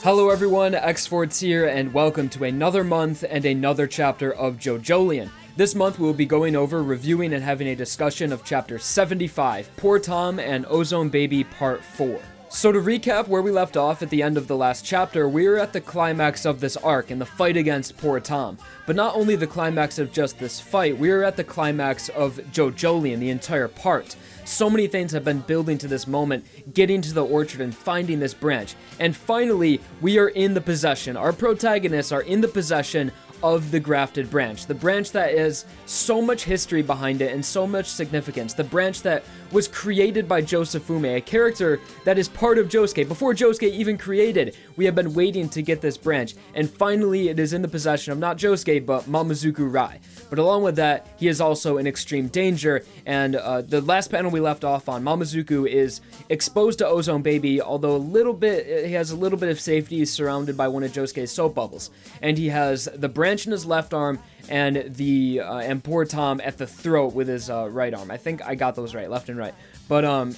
Hello everyone, xForts here, and welcome to another month and another chapter of JoJolion. This month we will be going over, reviewing, and having a discussion of Chapter 75, Poor Tom and Ozone Baby Part 4. So to recap where we left off at the end of the last chapter, we were at the climax of this arc in the fight against Poor Tom. But not only the climax of just this fight, we were at the climax of JoJolion, the entire part. So many things have been building to this moment, getting to the orchard and finding this branch. And finally, we are in the possession. Our protagonists are in the possession of the grafted branch. The branch that has so much history behind it and so much significance. The branch that was created by Josuke, a character that is part of Josuke. Before Josuke even created, we have been waiting to get this branch. And finally, it is in the possession of not Josuke, but Mamezuku Rai. But along with that, he is also in extreme danger. And the last panel we left off on, Mamezuku is exposed to Ozone Baby, although he has a little bit of safety. He's surrounded by one of Josuke's soap bubbles. And he has the branch in his left arm and Poor Tom at the throat with his right arm. I think I got those right, left and right. But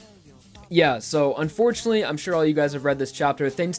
yeah, so unfortunately, I'm sure all you guys have read this chapter. Things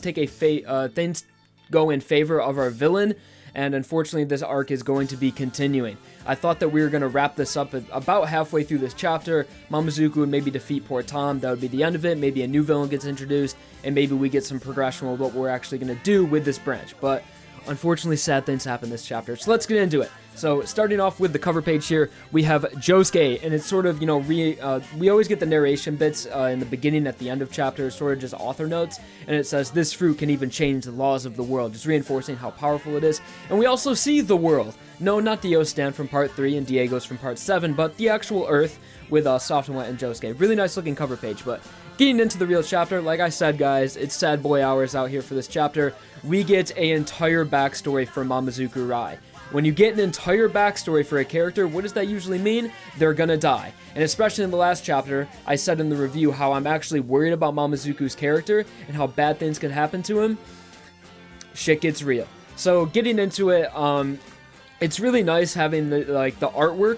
go in favor of our villain, and unfortunately this arc is going to be continuing. I thought that we were going to wrap this up at about halfway through this chapter. Mamezuku would maybe defeat Poor Tom. That would be the end of it. Maybe a new villain gets introduced, and maybe we get some progression with what we're actually going to do with this branch. But unfortunately, sad things happen this chapter, so let's get into it. So, starting off with the cover page here, we have Josuke, and it's sort of, we always get the narration bits in the beginning, at the end of chapters, sort of just author notes, and it says, this fruit can even change the laws of the world, just reinforcing how powerful it is. And we also see the world. No, not the O-Stand from Part 3 and Diego's from Part 7, but the actual Earth with Soft and Wet and Josuke. Really nice looking cover page, but getting into the real chapter, like I said, guys, it's sad boy hours out here for this chapter. We get an entire backstory for Mamezuku Rai. When you get an entire backstory for a character, what does that usually mean? They're gonna die. And especially in the last chapter, I said in the review how I'm actually worried about Mamezuku's character and how bad things could happen to him. Shit gets real. So getting into it, it's really nice having the artwork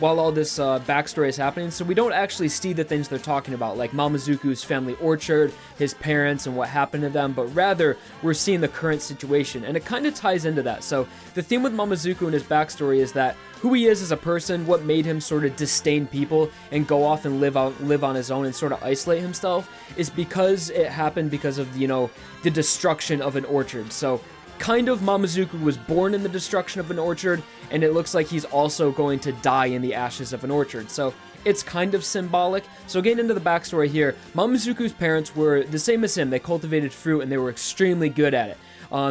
while all this backstory is happening, so we don't actually see the things they're talking about, like Mamezuku's family orchard, his parents, and what happened to them, but rather, we're seeing the current situation, and it kind of ties into that. So, the theme with Mamezuku and his backstory is that who he is as a person, what made him sort of disdain people and go off and live on his own and sort of isolate himself, is because it happened because of, the destruction of an orchard. So, kind of Mamezuku was born in the destruction of an orchard, and it looks like he's also going to die in the ashes of an orchard. So it's kind of symbolic. So getting into the backstory here, Mamezuku's parents were the same as him. They cultivated fruit, and they were extremely good at it.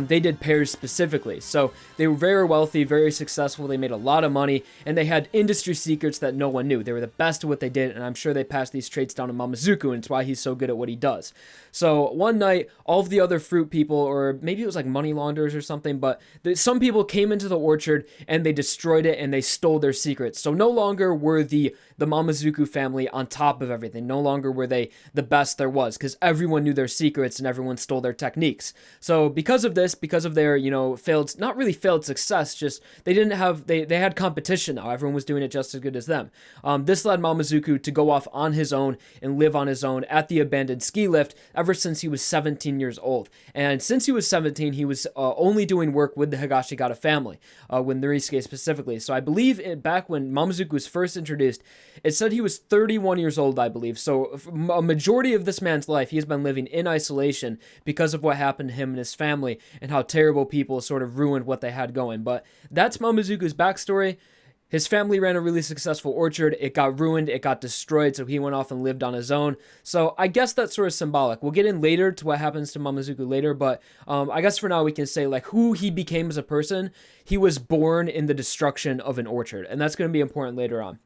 They did pears specifically, so they were very wealthy, very successful, they made a lot of money, and they had industry secrets that no one knew. They were the best at what they did, and I'm sure they passed these traits down to Mamezuku, and it's why he's so good at what he does. So one night, all of the other fruit people, or maybe it was like money launderers or something, but some people came into the orchard, and they destroyed it, and they stole their secrets. So no longer were the Mamezuku family on top of everything. No longer were they the best there was, because everyone knew their secrets, and everyone stole their techniques. So because of this, because of their, not really failed success, just they had competition now. Everyone was doing it just as good as them. This led Mamezuku to go off on his own and live on his own at the abandoned ski lift ever since he was 17 years old. And since he was 17, he was only doing work with the Higashikata family, with Norisuke specifically. So I believe back when Mamezuku was first introduced, it said he was 31 years old, I believe. So a majority of this man's life, he has been living in isolation because of what happened to him and his family, and how terrible people sort of ruined what they had going. But that's Mamezuku's backstory. His family ran a really successful orchard. It got ruined. It got destroyed. So he went off and lived on his own. So I guess that's sort of symbolic. We'll get in later to what happens to Mamezuku later. But I guess for now we can say who he became as a person. He was born in the destruction of an orchard. And that's going to be important later on.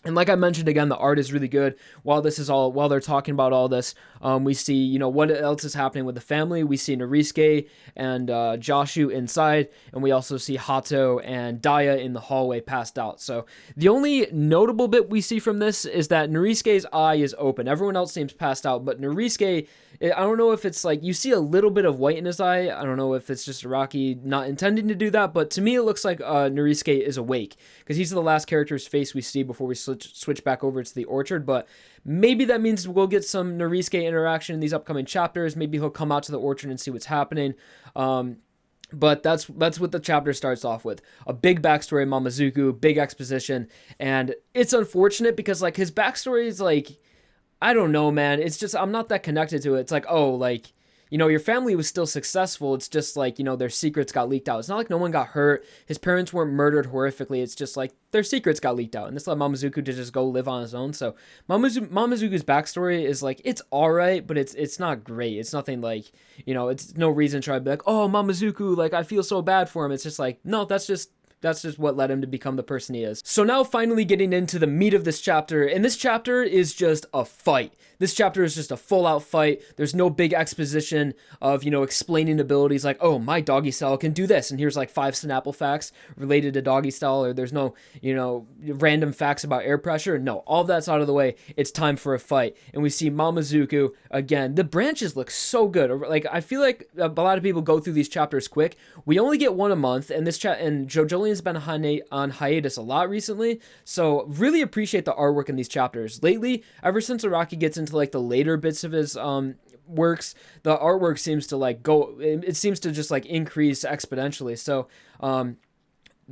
And like I mentioned again, the art is really good. While they're talking about all this, we see, what else is happening with the family. We see Norisuke and Joshu inside, and we also see Hato and Daya in the hallway passed out. So the only notable bit we see from this is that Norisuke's eye is open. Everyone else seems passed out, but Norisuke I don't know if it's like, you see a little bit of white in his eye. I don't know if it's just Araki not intending to do that, but to me it looks like Norisuke is awake, because he's the last character's face we see before we switch back over to the orchard. But maybe that means we'll get some Norisuke interaction in these upcoming chapters. Maybe he'll come out to the orchard and see what's happening. But that's what the chapter starts off with. A big backstory of Mamezuku, big exposition, and it's unfortunate because, like, his backstory is, like, I don't know, man. It's just, I'm not that connected to it. It's like, oh, like, you know, your family was still successful. It's just like, you know, their secrets got leaked out. It's not like no one got hurt. His parents weren't murdered horrifically. It's just like their secrets got leaked out. And this led Mamezuku to just go live on his own. So Mamezuku's backstory is like, it's all right, but it's not great. It's nothing like, you know, it's no reason to try to be like, oh, Mamezuku, like, I feel so bad for him. It's just like, no, that's just what led him to become the person he is. So now finally getting into the meat of this chapter, and this chapter is just a fight. This chapter is just a full-out fight. There's no big exposition of, you know, explaining abilities like, oh, my doggy style can do this, and here's like 5 Snapple facts related to doggy style, or there's no, you know, random facts about air pressure. No, all that's out of the way. It's time for a fight. And we see Mamezuku again. The branches look so good. Like, I feel like a lot of people go through these chapters quick. We only get one a month, and and JoJolion's been on hiatus a lot recently, so really appreciate the artwork in these chapters. Lately, ever since Araki gets into like the later bits of his works, the artwork seems to like it seems to just like increase exponentially. So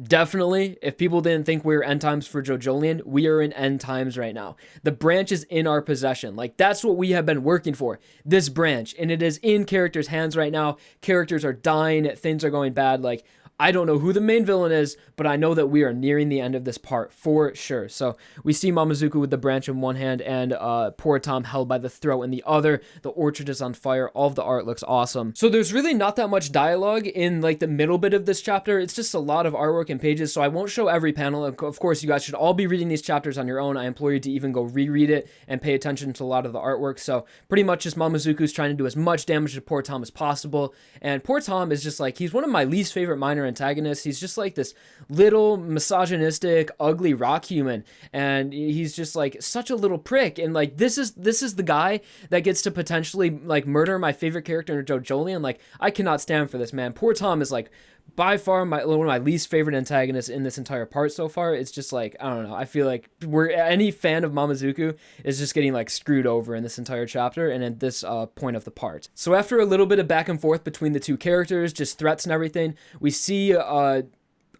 definitely, if people didn't think we were end times for JoJolion, we are in end times right now. The branch is in our possession. Like, that's what we have been working for, this branch, and it is in characters' hands right now. Characters are dying, things are going bad. Like, I don't know who the main villain is, but I know that we are nearing the end of this part for sure. So we see Mamezuku with the branch in one hand and poor Tom held by the throat in the other. The orchard is on fire. All of the art looks awesome. So there's really not that much dialogue in like the middle bit of this chapter. It's just a lot of artwork and pages, so I won't show every panel. Of course, you guys should all be reading these chapters on your own. I implore you to even go reread it and pay attention to a lot of the artwork. So pretty much just Mamezuku's trying to do as much damage to poor Tom as possible. And poor Tom is just like, he's one of my least favorite minor antagonist. He's just like this little misogynistic, ugly rock human, and he's just like such a little prick. And like, this is the guy that gets to potentially like murder my favorite character in JoJolion. Like, I cannot stand for this, man. Poor Tom is like by far one of my least favorite antagonists in this entire part so far. It's just like, I don't know, I feel like any fan of Mamezuku is just getting like screwed over in this entire chapter and at this point of the part. So after a little bit of back and forth between the two characters, just threats and everything, we see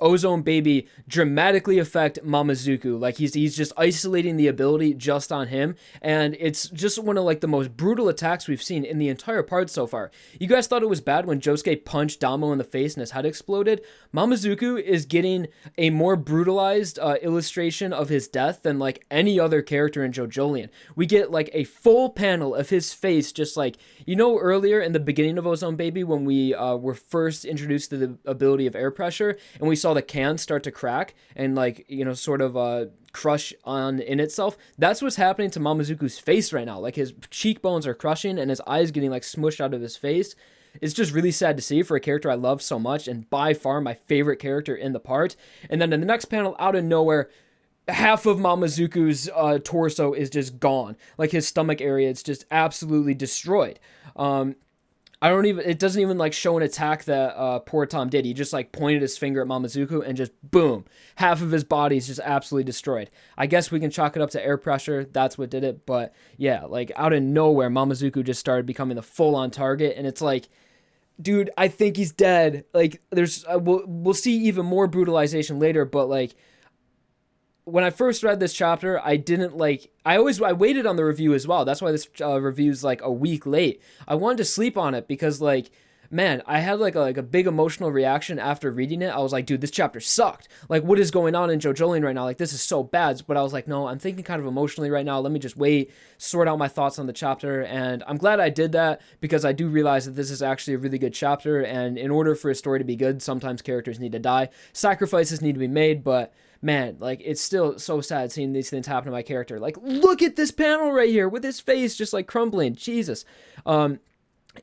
Ozone Baby dramatically affect Mamezuku. Like, he's just isolating the ability just on him, and it's just one of like the most brutal attacks we've seen in the entire part so far. You guys thought it was bad when Josuke punched Damo in the face and his head exploded? Mamezuku is getting a more brutalized illustration of his death than like any other character in JoJolion. We get like a full panel of his face, just like, you know, earlier in the beginning of Ozone Baby when we were first introduced to the ability of air pressure, and we saw the can start to crack and like, you know, sort of crush on in itself. That's what's happening to Mamezuku's face right now. Like, his cheekbones are crushing and his eyes getting like smushed out of his face. It's just really sad to see for a character I love so much, and by far my favorite character in the part. And then in the next panel, out of nowhere, half of Mamezuku's torso is just gone. Like, his stomach area, it's just absolutely destroyed. It doesn't even like show an attack that poor Tom did. He just like pointed his finger at Mamezuku and just boom, half of his body is just absolutely destroyed. I guess we can chalk it up to air pressure. That's what did it. But yeah, like out of nowhere, Mamezuku just started becoming the full on target. And it's like, dude, I think he's dead. Like, there's, we'll see even more brutalization later, but like, when I first read this chapter, I didn't like, I waited on the review as well. That's why this review's like a week late. I wanted to sleep on it because like, man, I had like a big emotional reaction after reading it. I was like, dude, this chapter sucked. Like, what is going on in JoJolion right now? Like, this is so bad. But I was like, no, I'm thinking kind of emotionally right now. Let me just wait, sort out my thoughts on the chapter. And I'm glad I did that because I do realize that this is actually a really good chapter. And in order for a story to be good, sometimes characters need to die. Sacrifices need to be made, but man, like, it's still so sad seeing these things happen to my character. Like, look at this panel right here with his face just like crumbling. Jesus.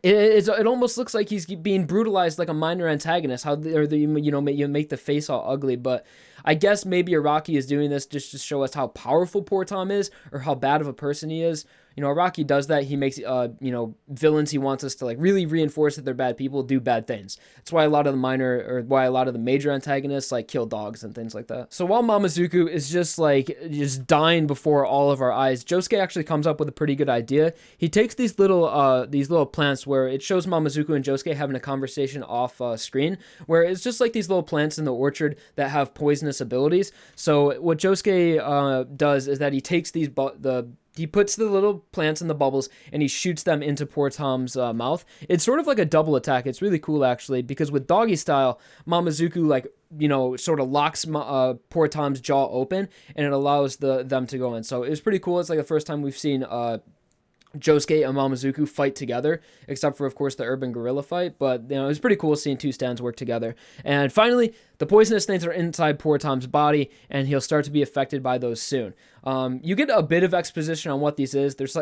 It almost looks like he's being brutalized like a minor antagonist. You make the face all ugly, but I guess maybe Araki is doing this just to show us how powerful poor Tom is or how bad of a person he is. You know, Araki does that. He makes, you know, villains he wants us to like really reinforce that they're bad people, do bad things. That's why a lot of the major antagonists like kill dogs and things like that. So while Mamezuku is just dying before all of our eyes, Josuke actually comes up with a pretty good idea. He takes these little plants where it shows Mamezuku and Josuke having a conversation off screen, where it's just like these little plants in the orchard that have poisonous abilities. So what Josuke does is that he takes he puts the little plants in the bubbles and he shoots them into poor Tom's mouth. It's sort of like a double attack. It's really cool actually, because with doggy style, Mamezuku like, you know, sort of locks poor Tom's jaw open and it allows them to go in. So it was pretty cool. It's like the first time we've seen Josuke and Mamezuku fight together, except for, of course, the urban gorilla fight. But, you know, it was pretty cool seeing two stands work together. And finally, the poisonous things are inside poor Tom's body, and he'll start to be affected by those soon. You get a bit of exposition on what these are. There's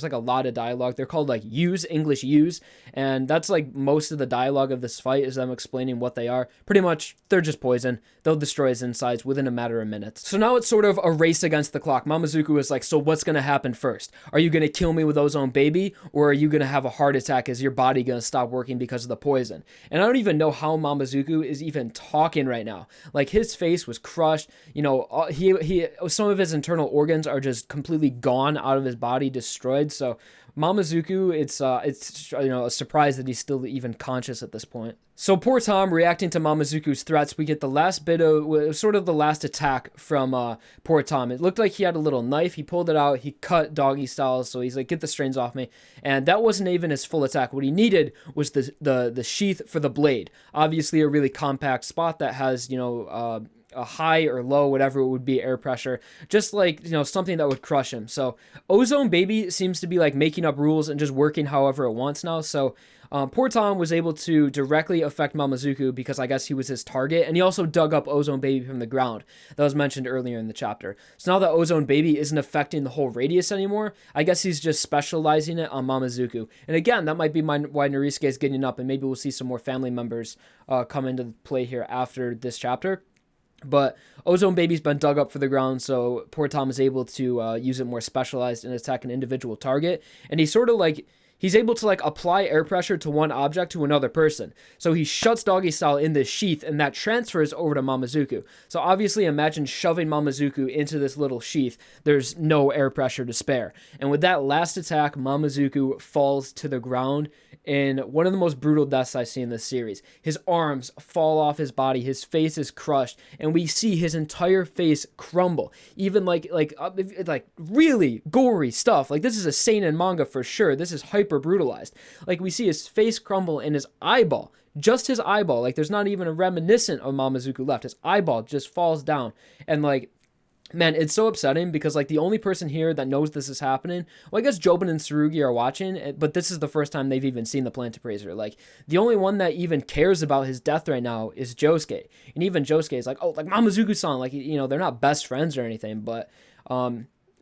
like a lot of dialogue. They're called like English U's, and that's like most of the dialogue of this fight is them explaining what they are. Pretty much, they're just poison. They'll destroy his insides within a matter of minutes. So now it's sort of a race against the clock. Mamezuku is like, so what's gonna happen first? Are you gonna kill me with ozone baby, or are you gonna have a heart attack? Is your body gonna stop working because of the poison? And I don't even know how Mamezuku is even talking right now. Like, his face was crushed. You know, he some of his internal organs are just completely gone out of his body, destroyed. So Mamezuku, it's you know, a surprise that he's still even conscious at this point. So poor Tom, reacting to Mamezuku's threats, we get the last bit of, sort of the last attack from poor Tom. It looked like he had a little knife. He pulled it out. He cut doggy style. So he's like, get the strains off me. And that wasn't even his full attack. What he needed was the sheath for the blade. Obviously a really compact spot that has, you know, a high or low, whatever it would be, air pressure, just like, you know, something that would crush him. So Ozone Baby seems to be like making up rules and just working however it wants now. So poor Tom was able to directly affect Mamezuku because I guess he was his target, and he also dug up Ozone Baby from the ground. That was mentioned earlier in the chapter. So now that Ozone Baby isn't affecting the whole radius anymore, I guess he's just specializing it on Mamezuku. And again, that might be why Norisuke is getting up, and maybe we'll see some more family members come into play here after this chapter. But Ozone Baby's been dug up for the ground, so poor Tom is able to use it more specialized and attack an individual target. And he's sort of like, he's able to like apply air pressure to one object to another person. So he shuts doggy style in this sheath, and that transfers over to Mamezuku. So obviously imagine shoving Mamezuku into this little sheath. There's no air pressure to spare. And with that last attack, Mamezuku falls to the ground in one of the most brutal deaths I've seen in this series. His arms fall off his body, his face is crushed, and we see his entire face crumble. Even like really gory stuff. Like, this is a seinen manga for sure. This is hyper brutalized. Like, we see his face crumble and his eyeball, just his eyeball, like there's not even a reminiscent of Mamezuku left. His eyeball just falls down, and like, man, it's so upsetting because, like, the only person here that knows this is happening, well, I guess Jobin and Tsurugi are watching, but this is the first time they've even seen the plant appraiser. Like, the only one that even cares about his death right now is Josuke. And even Josuke is like, oh, like, Mamezuku-san, like, you know, they're not best friends or anything, but,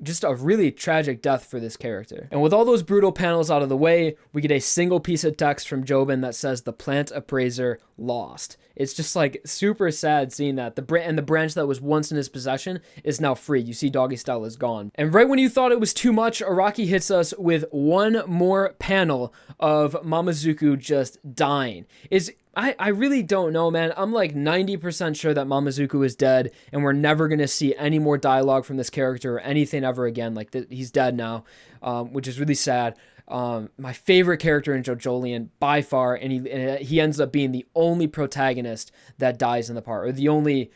just a really tragic death for this character. And with all those brutal panels out of the way, we get a single piece of text from Jobin that says the plant appraiser lost. It's just like super sad seeing that. The branch that was once in his possession is now free. You see doggy style is gone. And right when you thought it was too much, Araki hits us with one more panel of Mamezuku just dying. I really don't know, man. I'm like 90% sure that Mamezuku is dead, and we're never going to see any more dialogue from this character or anything ever again. Like, he's dead now, which is really sad. My favorite character in JoJolion by far, and he ends up being the only protagonist that dies in the part, or the only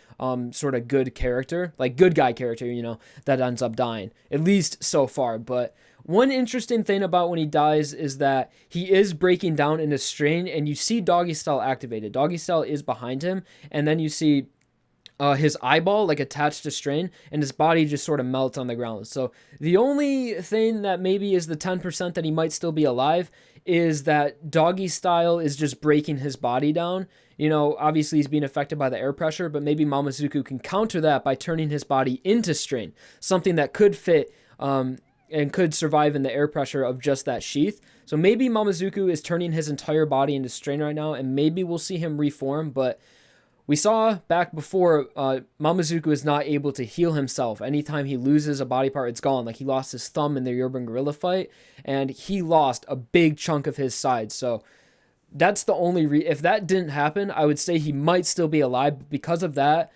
sort of good character, like good guy character, you know, that ends up dying, at least so far. But one interesting thing about when he dies is that he is breaking down in a strain, and you see doggy style activated. Doggy style is behind him, and then you see his eyeball like attached to strain, and his body just sort of melts on the ground. So the only thing that maybe is the 10% that he might still be alive is that doggy style is just breaking his body down. You know, obviously he's being affected by the air pressure, but maybe Mamezuku can counter that by turning his body into strain, something that could fit and could survive in the air pressure of just that sheath. So maybe Mamezuku is turning his entire body into strain right now, and maybe we'll see him reform, but We saw back before, Mamezuku is not able to heal himself. Anytime he loses a body part, it's gone. Like, he lost his thumb in the urban gorilla fight, and he lost a big chunk of his side. So that's the only if that didn't happen, I would say he might still be alive. But because of that,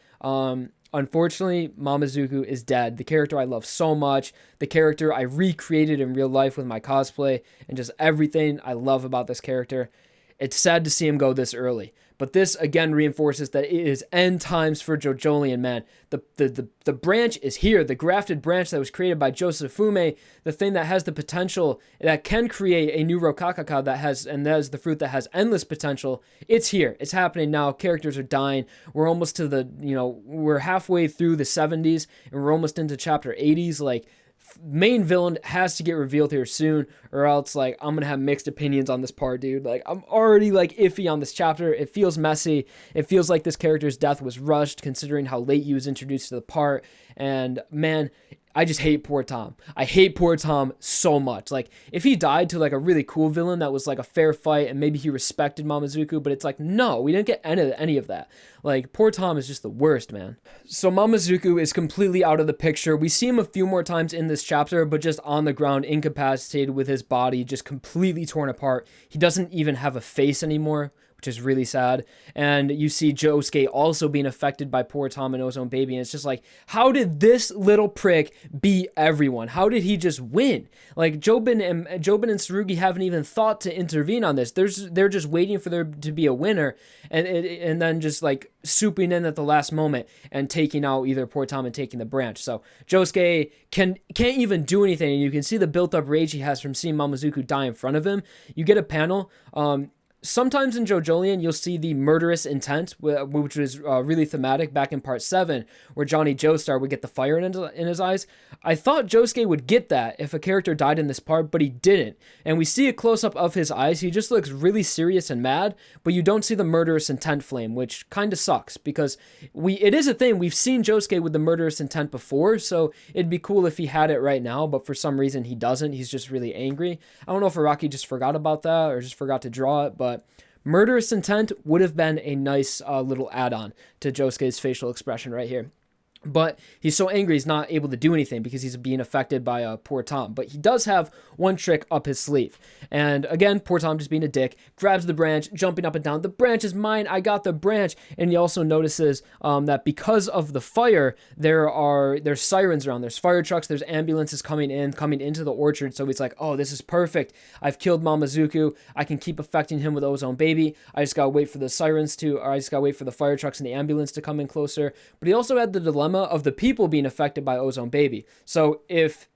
unfortunately, Mamezuku is dead. The character I love so much, the character I recreated in real life with my cosplay, and just everything I love about this character. It's sad to see him go this early. But this, again, reinforces that it is end times for JoJolion, man. The branch is here. The grafted branch that was created by Josufume, the thing that has the potential, that can create a new Rokakaka that has the fruit that has endless potential. It's here. It's happening now. Characters are dying. We're almost to we're halfway through the 70s, and we're almost into chapter 80s. Like, main villain has to get revealed here soon, or else, like, I'm gonna have mixed opinions on this part, dude. Like, I'm already, like, iffy on this chapter. It feels messy. It feels like this character's death was rushed, considering how late he was introduced to the part. And man, I just hate poor Tom. I hate poor Tom so much. Like, if he died to, like, a really cool villain that was, like, a fair fight, and maybe he respected Mamezuku, but it's like, no, we didn't get any of that. Like, poor Tom is just the worst, man. So Mamezuku is completely out of the picture. We see him a few more times in this chapter, but just on the ground, incapacitated, with his body just completely torn apart. He doesn't even have a face anymore, which is really sad. And you see Josuke also being affected by poor Tom and Ozone Baby, and it's just like, how did this little prick beat everyone? How did he just win? Like, Jobin and Tsurugi haven't even thought to intervene on this. They're just waiting for there to be a winner, and then just, like, swooping in at the last moment and taking out either poor Tom and taking the branch. So Josuke can't even do anything, and you can see the built-up rage he has from seeing Mamezuku die in front of him. You get a panel, sometimes in JoJolion, you'll see the murderous intent, which was really thematic back in part 7, where Johnny Joestar would get the fire in his eyes. I thought Josuke would get that if a character died in this part, but he didn't. And we see a close-up of his eyes. He just looks really serious and mad, but you don't see the murderous intent flame, which kind of sucks, because it is a thing. We've seen Josuke with the murderous intent before, so it'd be cool if he had it right now, but for some reason he doesn't. He's just really angry. I don't know if Araki just forgot about that or just forgot to draw it, but murderous intent would have been a nice little add-on to Josuke's facial expression right here. But he's so angry he's not able to do anything because he's being affected by poor Tom. But he does have one trick up his sleeve. And again, poor Tom just being a dick, grabs the branch, jumping up and down. The branch is mine. I got the branch. And he also notices that because of the fire, there's sirens around. There's fire trucks. There's ambulances coming into the orchard. So he's like, oh, this is perfect. I've killed Mamezuku. I can keep affecting him with Ozone Baby. I just got to wait for the fire trucks and the ambulance to come in closer. But he also had the dilemma of the people being affected by Ozone Baby. So if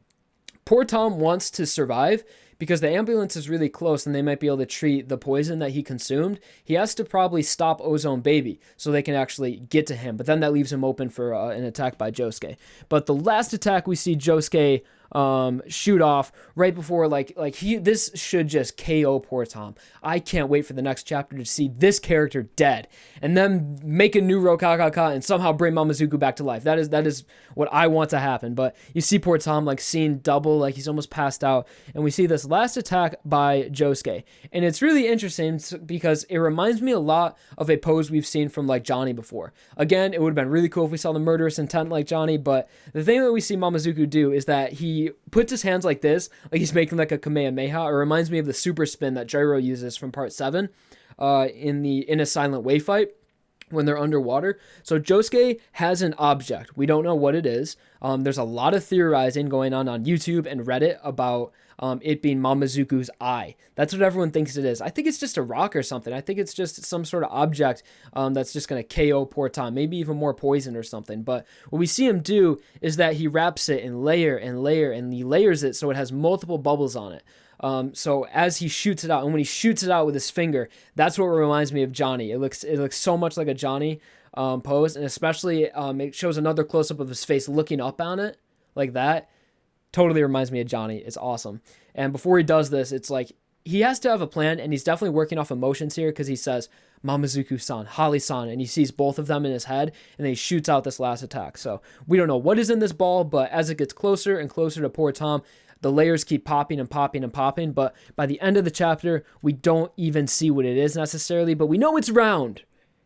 poor Tom wants to survive, because the ambulance is really close and they might be able to treat the poison that he consumed, he has to probably stop Ozone Baby so they can actually get to him. But then that leaves him open for an attack by Josuke. But the last attack we see Josuke shoot off right before, this should just KO poor Tom. I can't wait for the next chapter to see this character dead and then make a new Rokakaka and somehow bring Mamezuku back to life. That is what I want to happen. But you see poor Tom, like, seeing double, like he's almost passed out, and we see this last attack by Josuke, and it's really interesting because it reminds me a lot of a pose we've seen from, like, Johnny before. Again, it would have been really cool if we saw the murderous intent like Johnny, but the thing that we see Mamezuku do is that he puts his hands like this, like he's making like a Kamehameha. It reminds me of the super spin that Gyro uses from part 7 in a Silent Way fight when they're underwater. So Josuke has an object. We don't know what it is. There's a lot of theorizing going on YouTube and Reddit about it being Mamezuku's eye. That's what everyone thinks it is. I think it's just a rock or something. I think it's just some sort of object that's just going to KO poor Tom, maybe even more poison or something. But what we see him do is that he wraps it in layer and layer, and he layers it so it has multiple bubbles on it. So as he shoots it out, and when he shoots it out with his finger, that's what reminds me of Johnny. It looks so much like a Johnny pose, and especially it shows another close-up of his face looking up on it like that. Totally reminds me of Johnny. It's awesome. And before he does this, it's like he has to have a plan, and he's definitely working off emotions here because he says, Mamezuku-san, Hali-san, and he sees both of them in his head, and then he shoots out this last attack. So we don't know what is in this ball, but as it gets closer and closer to poor Tom, the layers keep popping and popping and popping, but by the end of the chapter, we don't even see what it is necessarily, but we know it's round.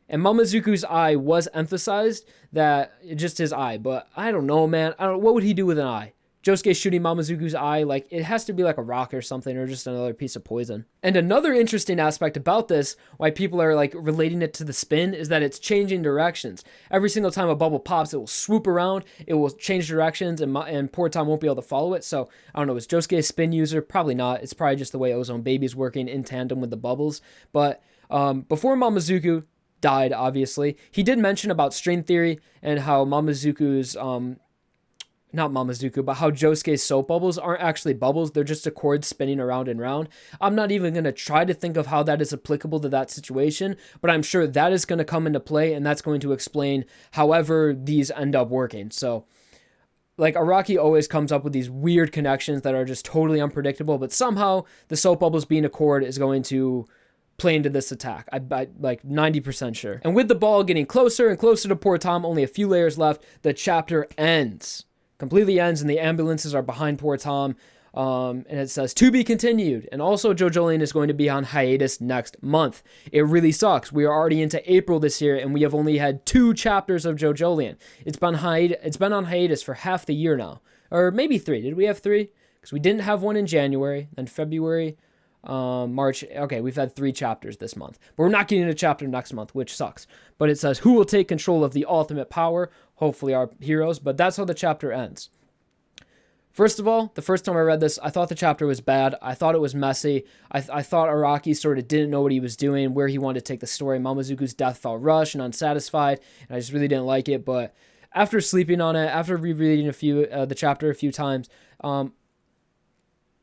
And Mamezuku's eye was emphasized, that just his eye, but I don't know, man. What would he do with an eye? Josuke shooting Mamezuku's eye, like, it has to be like a rock or something, or just another piece of poison. And another interesting aspect about this, why people are like relating it to the spin, is that it's changing directions. Every single time a bubble pops, it will swoop around, it will change directions, and poor Tom won't be able to follow it. So I don't know, is Josuke a spin user? Probably not. It's probably just the way Ozone Baby's working in tandem with the bubbles. But before Mamezuku died, obviously, he did mention about string theory and how Mamezuku's not Mamezuku, but how Josuke's soap bubbles aren't actually bubbles. They're just a cord spinning around and round. I'm not even going to try to think of how that is applicable to that situation, but I'm sure that is going to come into play, and that's going to explain however these end up working. So, like, Araki always comes up with these weird connections that are just totally unpredictable, but somehow the soap bubbles being a cord is going to play into this attack. I'm like 90% sure. And with the ball getting closer and closer to poor Tom, only a few layers left, the chapter ends. Completely ends, and the ambulances are behind poor Tom, and it says to be continued. And also JoJolion is going to be on hiatus next month. It really sucks. We are already into April this year, and we have only had 2 chapters of JoJolion. It's been on hiatus for half the year now, or maybe 3. Did we have 3? Because we didn't have one in January, then February, March. Okay, we've had 3 chapters this month, but we're not getting a chapter next month, which sucks. But it says who will take control of the ultimate power, hopefully our heroes. But that's how the chapter ends. First of all, the first time I read this, I thought the chapter was bad. I thought it was messy. I thought Araki sort of didn't know what he was doing, where he wanted to take the story. Mamezuku's death felt rushed and unsatisfied, and I just really didn't like it. But after sleeping on it, after rereading the chapter a few times,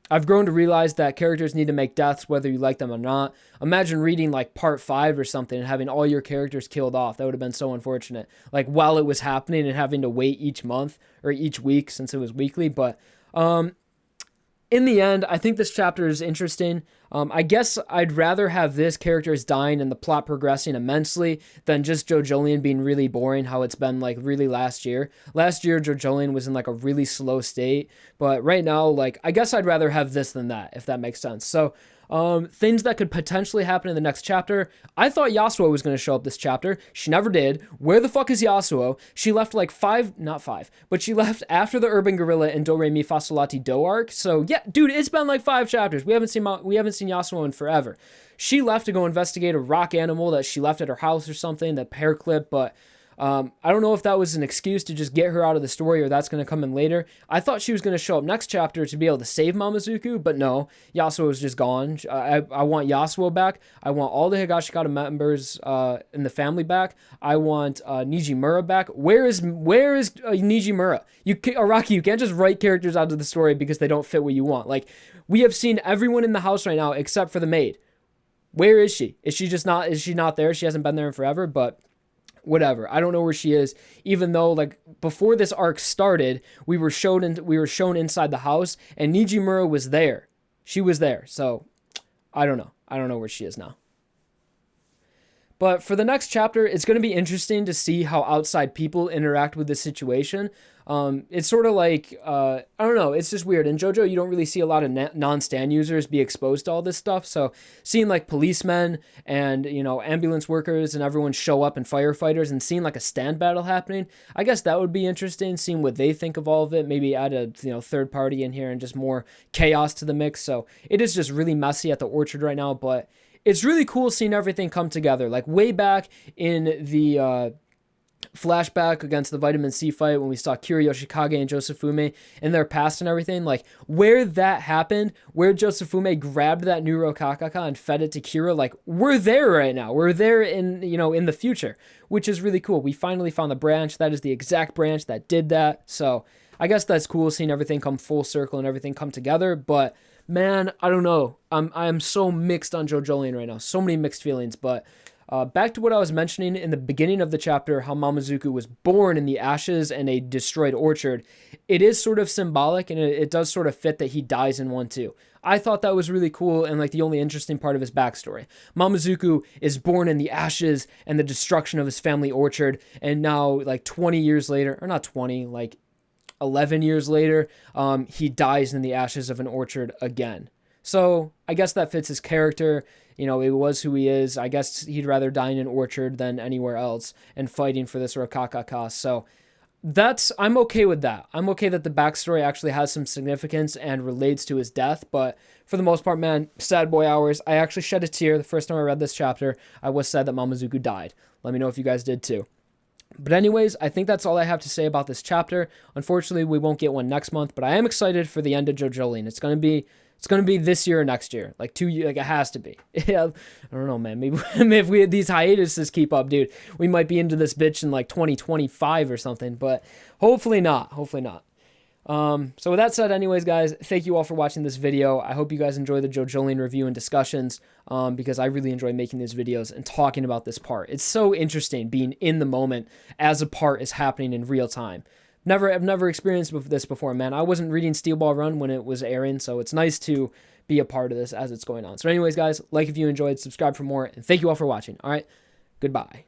I've grown to realize that characters need to make deaths whether you like them or not. Imagine reading like part 5 or something and having all your characters killed off. That would have been so unfortunate. Like while it was happening and having to wait each month or each week since it was weekly. But in the end, I think this chapter is interesting. I guess I'd rather have this characters dying and the plot progressing immensely than just JoJolion being really boring, how it's been like really last year. Last year, JoJolion was in like a really slow state, but right now, like, I guess I'd rather have this than that, if that makes sense. So, things that could potentially happen in the next chapter. I thought Yasuo was going to show up this chapter. She never did. Where the fuck is Yasuo? She left like not 5, but she left after the Urban Gorilla and Do Re Mi Fa Sol La Ti Do arc. So yeah, dude, it's been like 5 chapters. We haven't seen Yasuo in forever. She left to go investigate a rock animal that she left at her house or something, that hair clip, but I don't know if that was an excuse to just get her out of the story or that's going to come in later. I thought she was going to show up next chapter to be able to save Mamezuku, but no, Yasuo is just gone. I want Yasuo back. I want all the Higashikata members in the family back. I want Nijimura back. Where is Nijimura? Araki, you can't just write characters out of the story because they don't fit what you want. Like, we have seen everyone in the house right now except for the maid. Where is she? Is she not there? She hasn't been there in forever, but whatever. I don't know where she is, even though like before this arc started, we were shown inside the house and Nijimura was there. She was there. So I don't know. I don't know where she is now. But for the next chapter, it's going to be interesting to see how outside people interact with this situation. It's sort of like, I don't know, it's just weird. In JoJo, you don't really see a lot of non-stan users be exposed to all this stuff. So seeing like policemen and, ambulance workers and everyone show up and firefighters and seeing like a stand battle happening, I guess that would be interesting, seeing what they think of all of it. Maybe add a, third party in here and just more chaos to the mix. So it is just really messy at the Orchard right now, but it's really cool seeing everything come together. Like way back in the flashback against the Vitamin C fight when we saw Kira Yoshikage and Josufume in their past and everything, like where that happened, where Josufume grabbed that Neuro Kakaka and fed it to Kira, like we're there right now. We're there in, in the future, which is really cool. We finally found the branch. That is the exact branch that did that. So I guess that's cool seeing everything come full circle and everything come together. But man, I don't know. I'm so mixed on JoJolion right now. So many mixed feelings. But back to what I was mentioning in the beginning of the chapter, how Mamezuku was born in the ashes and a destroyed orchard. It is sort of symbolic, and it does sort of fit that he dies in one too. I thought that was really cool and like the only interesting part of his backstory. Mamezuku is born in the ashes and the destruction of his family orchard, and now like 20 years later, or not 20, like 11 years later, he dies in the ashes of an orchard again. So I guess that fits his character. You know, it was who he is. I guess he'd rather die in an orchard than anywhere else and fighting for this Rokaka cause. So I'm okay with that. I'm okay that the backstory actually has some significance and relates to his death, but for the most part, man, sad boy hours. I actually shed a tear the first time I read this chapter. I was sad that Mamezuku died. Let me know if you guys did too. But anyways, I think that's all I have to say about this chapter. Unfortunately, we won't get one next month, but I am excited for the end of JoJolion. It's gonna be this year or next year, like 2 years, like it has to be. Yeah, I don't know, man. Maybe if we had these hiatuses keep up, dude, we might be into this bitch in like 2025 or something. But hopefully not. Hopefully not. So with that said, anyways, guys, thank you all for watching this video. I hope you guys enjoy the JoJolion review and discussions, because I really enjoy making these videos and talking about this part. It's so interesting being in the moment as a part is happening in real time. I've never experienced this before, man. I wasn't reading Steel Ball Run when it was airing, so it's nice to be a part of this as it's going on. So anyways, guys, like if you enjoyed, subscribe for more, and thank you all for watching. All right, goodbye.